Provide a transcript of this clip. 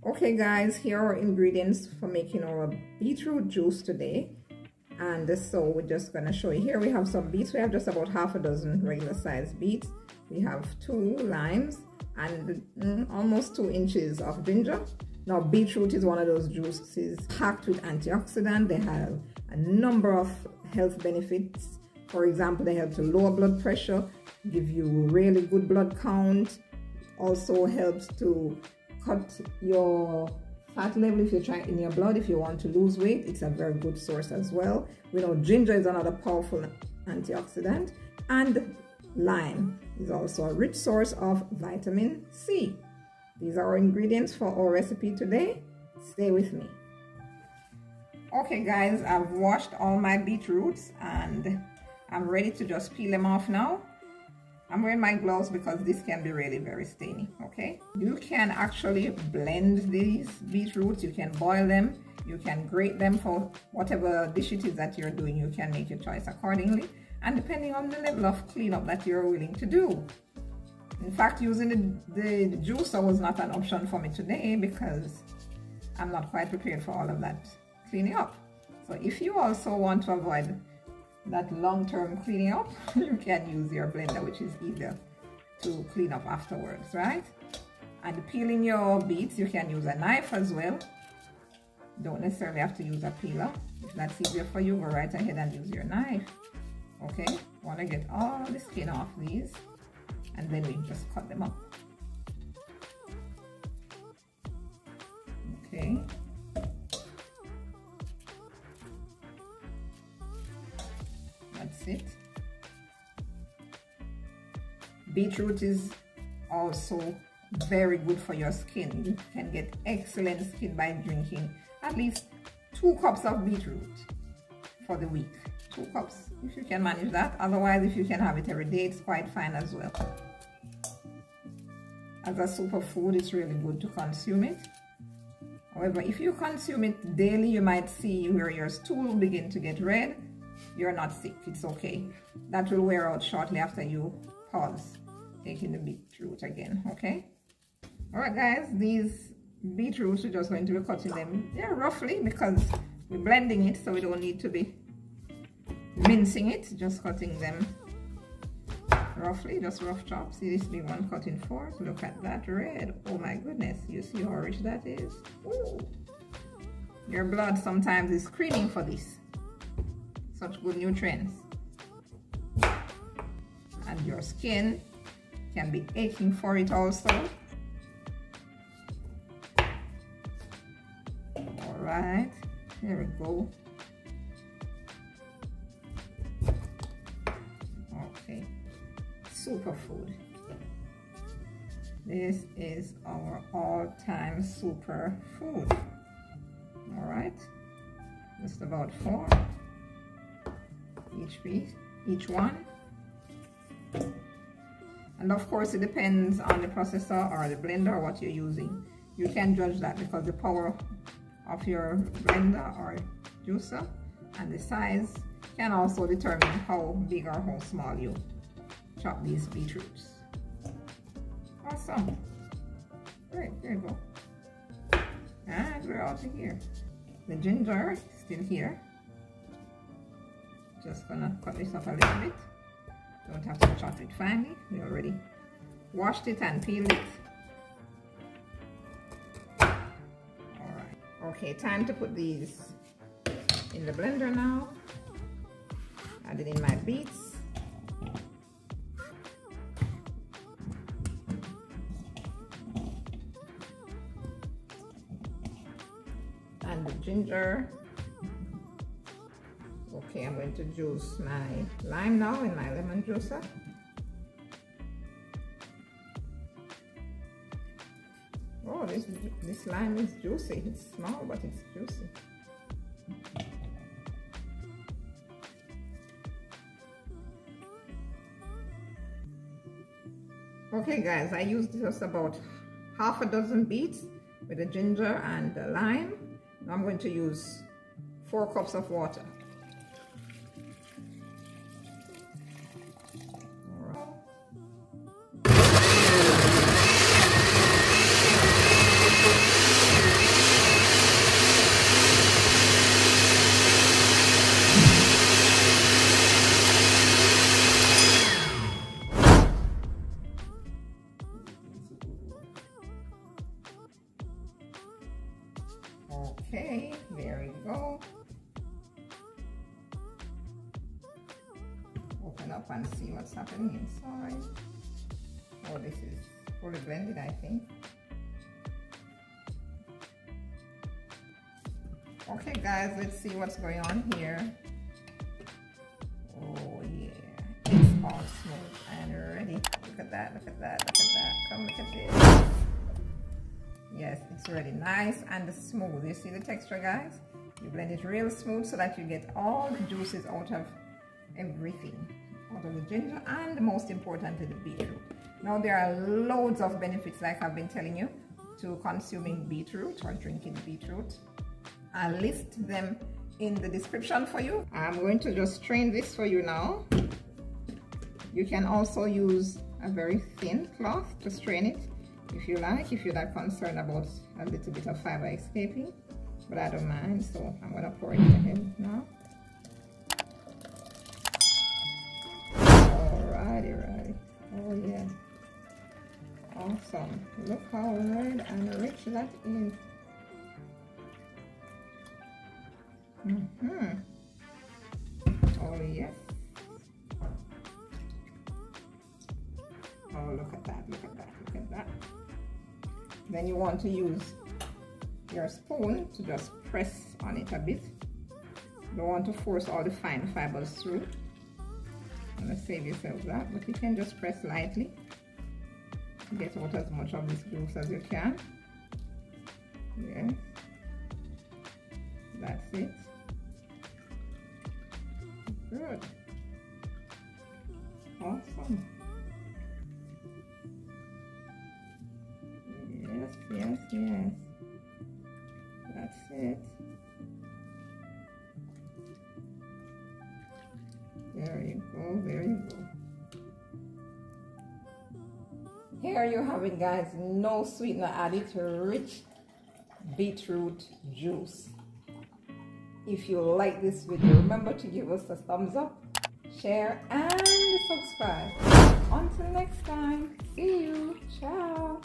Okay guys, here are ingredients for making our beetroot juice today. And so we're just going to show you. Here we have some beets. We have just about half a dozen regular sized beets. We have 2 limes and almost 2 inches of ginger. Now beetroot is one of those juices packed with antioxidants. They have a number of health benefits. For example, they help to lower blood pressure, give you really good blood count, also helps to cut your fat level if you're trying in your blood. If you want to lose weight, it's a very good source as well. We know ginger is another powerful antioxidant, and lime is also a rich source of vitamin C. These are our ingredients for our recipe today. Stay with me. Okay guys, I've washed all my beetroots and I'm ready to just peel them off now. I'm wearing my gloves because this can be really very stainy, okay? You can actually blend these beetroots, you can boil them, you can grate them for whatever dish it is that you're doing. You can make your choice accordingly, and depending on the level of cleanup that you're willing to do. In fact, using the juicer was not an option for me today because I'm not quite prepared for all of that cleaning up. So if you also want to avoid that long-term cleaning up, you can use your blender, which is easier to clean up afterwards, right? And peeling your beets, you can use a knife as well. Don't necessarily have to use a peeler. If that's easier for you, go right ahead and use your knife. Okay, want to get all the skin off these, and then we just cut them up. Okay. That's it. Beetroot is also very good for your skin. You can get excellent skin by drinking at least 2 cups of beetroot for the week. 2 cups, if you can manage that. Otherwise, if you can have it every day, it's quite fine as well. As a superfood, it's really good to consume it. However, if you consume it daily, you might see where your stool will begin to get red. You're not sick, it's okay. That will wear out shortly after you pause taking the beetroot again, okay? All right guys, these beetroots, we're just going to be cutting them roughly because we're blending it, so we don't need to be mincing it, just cutting them roughly, just rough chop. See this big one cut in 4s. Look at that red. Oh my goodness, you see how rich that is? Ooh. Your blood sometimes is screaming for this. Such good nutrients. And your skin can be aching for it also. All right, here we go. Okay, superfood. This is our all-time super food. All right, just about 4 each piece, each one. And of course it depends on the processor or the blender or what you're using. You can judge that because the power of your blender or juicer and the size can also determine how big or how small you chop these beetroots. Awesome. Great, there you go. And we're out of here. The ginger is still here. Just gonna cut this up a little bit. Don't have to chop it finely. We already washed it and peeled it. Alright. Okay, time to put these in the blender now. Add it in my beets. And the ginger. Okay, I'm going to juice my lime now in my lemon juicer. Oh, this lime is juicy. It's small, but it's juicy. Okay guys, I used just about half a dozen beets with the ginger and the lime. Now I'm going to use 4 cups of water. Okay, there we go. Open up and see what's happening inside. Oh, this is fully blended, I think. Okay guys, let's see what's going on here. Oh yeah, it's all smooth and ready. Look at that, look at that, look at that. Come look at this. Yes, it's really nice and smooth. You see the texture, guys? You blend it real smooth so that you get all the juices out of everything. Out of the ginger and most importantly the beetroot. Now there are loads of benefits, like I've been telling you, to consuming beetroot or drinking beetroot. I'll list them in the description for you. I'm going to just strain this for you now. You can also use a very thin cloth to strain it if you like, if you're not concerned about a little bit of fiber escaping, but I don't mind, so I'm going to pour it ahead now. Alrighty. Oh yeah, awesome. Look how red and rich that is. Oh yes. Oh, look at that, look at that, look at that. Then you want to use your spoon to just press on it a bit. You don't want to force all the fine fibers through. I'm gonna save yourself that, but you can just press lightly to get out as much of this juice as you can. Yes. That's it. Good. Awesome. Yes. That's it. There you go, there you go. Here you have it, guys. No sweetener added to rich beetroot juice. If you like this video, remember to give us a thumbs up, share, and subscribe. Until next time, see you. Ciao.